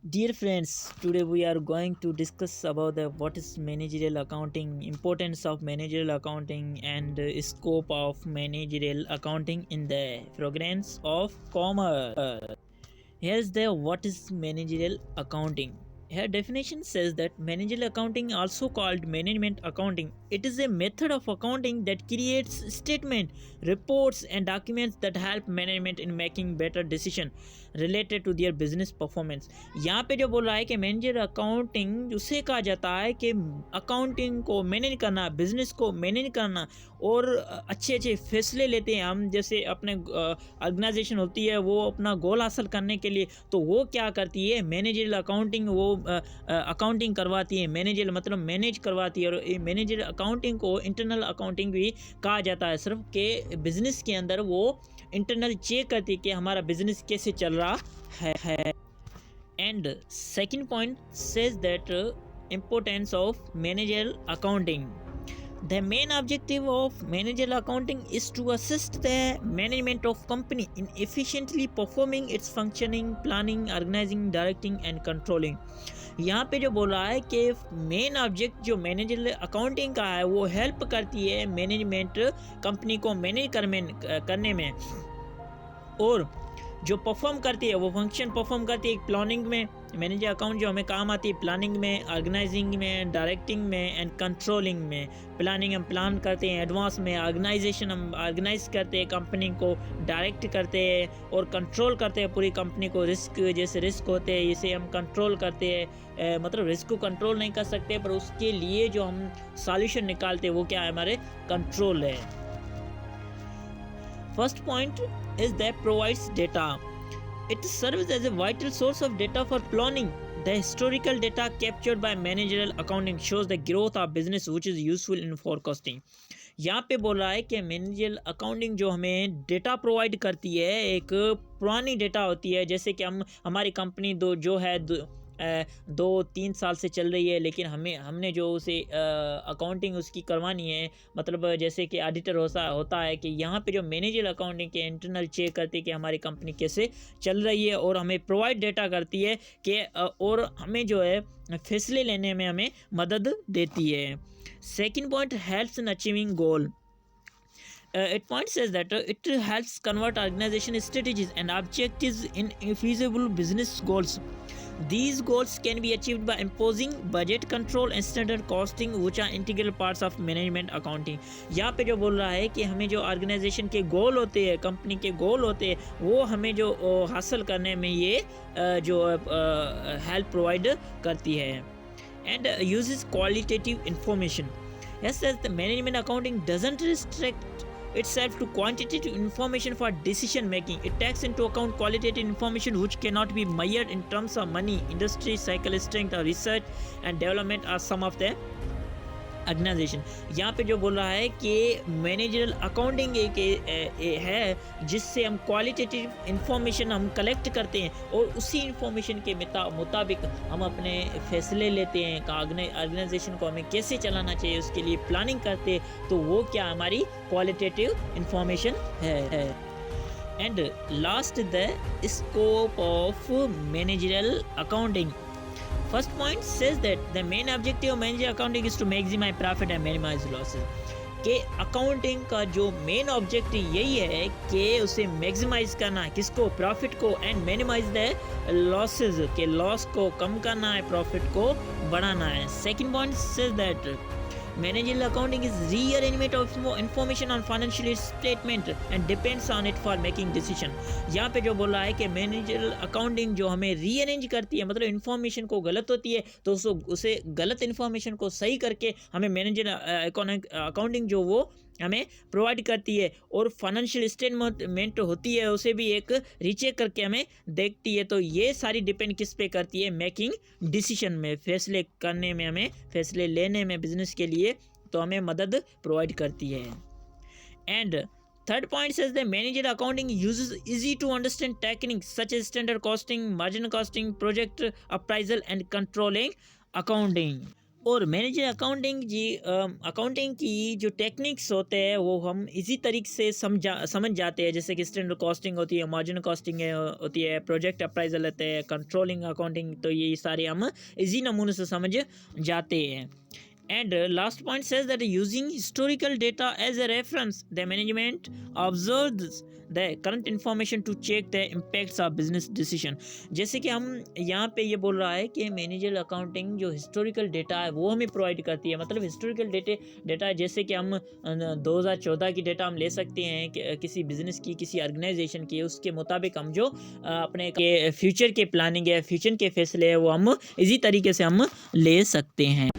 Dear friends, today we are going to discuss about the what is managerial accounting, importance of managerial accounting, and scope of managerial accounting in the programs of commerce. Here's the what is managerial accounting. Her definition says that managerial accounting, also called management accounting, it is a method of accounting that creates statement, reports, and documents that help management in making better decision related to their business performance. यहाँ पे जो बोल रहा है कि manager accounting उसे कहा जाता है कि अकाउंटिंग को मैनेज करना, बिजनेस को मैनेज करना और अच्छे अच्छे फैसले लेते हैं हम। जैसे अपने ऑर्गेनाइजेशन होती है वो अपना गोल हासिल करने के लिए, तो वो क्या करती है, मैनेजरियल अकाउंटिंग, वो अकाउंटिंग करवाती है। मैनेजर मतलब मैनेज करवाती है। और मैनेजर अकाउंटिंग को इंटरनल अकाउंटिंग भी कहा जाता है, सिर्फ के बिजनेस के अंदर वो इंटरनल चेक करती है कि हमारा बिजनेस कैसे चल रहा है। And second point says that importance of managerial accounting. The main objective of managerial accounting is to assist the management of company in efficiently performing its functioning, planning, organizing, directing and controlling. यहाँ पे जो बोल रहा है कि main object जो manager accounting का है वो हेल्प करती है मैनेजमेंट कंपनी को मैनेज करने में, और जो परफॉर्म करती है वो फंक्शन परफॉर्म करती है प्लानिंग में। मैनेजर अकाउंट जो हमें काम आती है प्लानिंग में, ऑर्गेनाइजिंग में, डायरेक्टिंग में एंड कंट्रोलिंग में। प्लानिंग हम प्लान करते हैं एडवांस में, ऑर्गेनाइजेशन हम ऑर्गेनाइज करते हैं कंपनी को, डायरेक्ट करते हैं और कंट्रोल करते हैं पूरी कंपनी को। रिस्क जैसे रिस्क होते हैं इसे हम कंट्रोल करते हैं, मतलब रिस्क को कंट्रोल नहीं कर सकते पर उसके लिए जो हम सॉल्यूशन निकालते हैं वो क्या है, हमारे कंट्रोल है। First point is that provides data. It serves as a vital source of data for planning. The historical data captured by managerial accounting shows the growth of business which is useful in forecasting. यहाँ पे बोल रहा है कि managerial accounting जो हमें data provide करती है, एक पुरानी डेटा होती है। जैसे कि हमारी कंपनी 2-3 साल से चल रही है, लेकिन हमने जो उसे अकाउंटिंग उसकी करवानी है, मतलब जैसे कि ऑडिटर होता है कि यहाँ पे जो मैनेजर अकाउंटिंग के इंटरनल चेक करती है कि हमारी कंपनी कैसे चल रही है और हमें प्रोवाइड डेटा करती है कि और हमें जो है फैसले लेने में हमें मदद देती है। Second point, helps in achieving goal. It points says that it helps convert organization strategies and objectives in feasible business goals. These goals can be achieved by imposing budget control and standard costing which are integral parts of management accounting. यहाँ पे जो बोल रहा है कि हमें जो organisation के गोल होते हैं, कंपनी के गोल होते हैं, वो हमें जो हासिल करने में ये जो हेल्प प्रोवाइड करती है। And uses qualitative information. Yes, says the management accounting doesn't restrict itself to quantitative information for decision making. It takes into account qualitative information which cannot be measured in terms of money, industry, cycle strength, or research and development are some of the organisation. यहाँ पे जो बोल रहा है कि managerial accounting एक है जिससे हम क्वालिटेटिव इंफॉर्मेशन हम कलेक्ट करते हैं और उसी इंफॉर्मेशन के मुताबिक हम अपने फैसले लेते हैं। ऑर्गेनाइजेशन को हमें कैसे चलाना चाहिए उसके लिए प्लानिंग करते हैं, तो वो क्या हमारी क्वालिटेटिव इंफॉर्मेशन है। And last, the scope of managerial accounting. First point says that the main objective of managerial accounting is to maximize profit and minimize losses. कि अकाउंटिंग का जो मेन ऑब्जेक्टिव यही है कि उसे मैक्सिमाइज करना, किसको, प्रॉफिट को, एंड मिनिमाइज द लॉसेस, के लॉस को कम करना है, प्रॉफिट को बढ़ाना है। Second point says that managerial accounting is rearrangement of information on financial statement and depends on it for making decision. यहाँ पे जो बोल रहा है कि मैनेजरियल अकाउंटिंग जो हमें रीअरेंज करती है, मतलब इन्फॉर्मेशन को गलत होती है तो उसे गलत इन्फॉर्मेशन को सही करके हमें मैनेजरियल अकाउंटिंग जो वो हमें प्रोवाइड करती है, और फाइनेंशियल स्टेटमेंट होती है उसे भी एक रीचेक करके हमें देखती है। तो ये सारी डिपेंड किस पे करती है, मेकिंग डिसीजन में, फैसले करने में, हमें फैसले लेने में बिजनेस के लिए, तो हमें मदद प्रोवाइड करती है। And third point says the managerial accounting uses easy to understand techniques such as standard costing, margin costing, project appraisal and controlling accounting. और मैनेजर अकाउंटिंग की जो टेक्निक्स होते हैं वो हम इजी तरीके से समझ जाते हैं, जैसे कि स्टैंडर्ड कॉस्टिंग होती है, मार्जिन कॉस्टिंग होती है, प्रोजेक्ट अप्राइजल होते हैं, कंट्रोलिंग अकाउंटिंग, तो ये सारे हम इजी नमूने से समझ जाते हैं. And last point says that using historical data as a reference, the management observes the current information to check the impacts of business decision. जैसे कि हम यहाँ पे ये बोल रहा है कि मैनेजर अकाउंटिंग जो हिस्टोरिकल डेटा है वो हमें प्रोवाइड करती है. मतलब हिस्टोरिकल डेटा जैसे कि हम 2014 की डेटा हम ले सकते हैं किसी बिजनेस की, किसी ऑर्गेनाइजेशन की, उसके मुताबिक हम जो अपने के फ्यूचर के प्लानिंग है, फ्यूचर के फैसले है, वो हम इजी तरीके से हम ले सकते हैं.